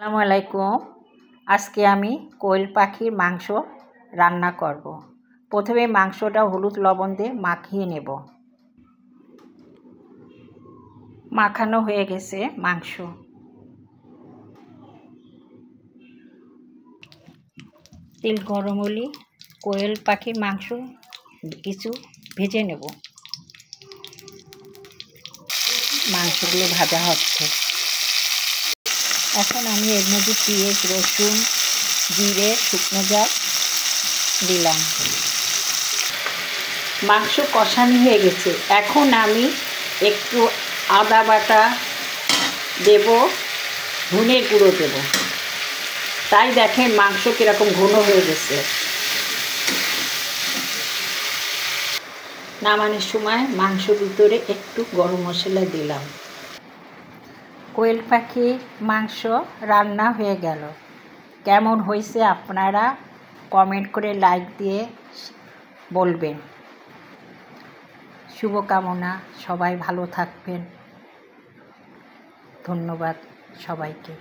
আসসালামু আলাইকুম। আজকে আমি কোয়েল পাখির মাংস রান্না করব। প্রথমে মাংসটা হলুদ লবণ দিয়ে মাখিয়ে নেব। মাখানো হয়ে গেছে মাংস। তেল গরম হলে কোয়েল পাখির মাংস কিছু ভেজে নেব। মাংসগুলো ভাজা হচ্ছে। এখন আমি এর মধ্যে পেঁয়াজ, রসুন, জিরে, শুকনো ঝাল দিলাম। মাংস কষানো হয়ে গেছে। এখন আমি একটু আদা বাটা দেব, ধনের গুঁড়ো দেব। তাই দেখেন মাংস কীরকম ঘন হয়ে গেছে। নামানোর সময় মাংসর ভিতরে একটু গরম মশলা দিলাম। কোয়েল পাখির মাংস রান্না হয়ে গেল। কেমন হয়েছে আপনারা কমেন্ট করে লাইক দিয়ে বলবেন। শুভকামনা, সবাই ভালো থাকবেন। ধন্যবাদ সবাইকে।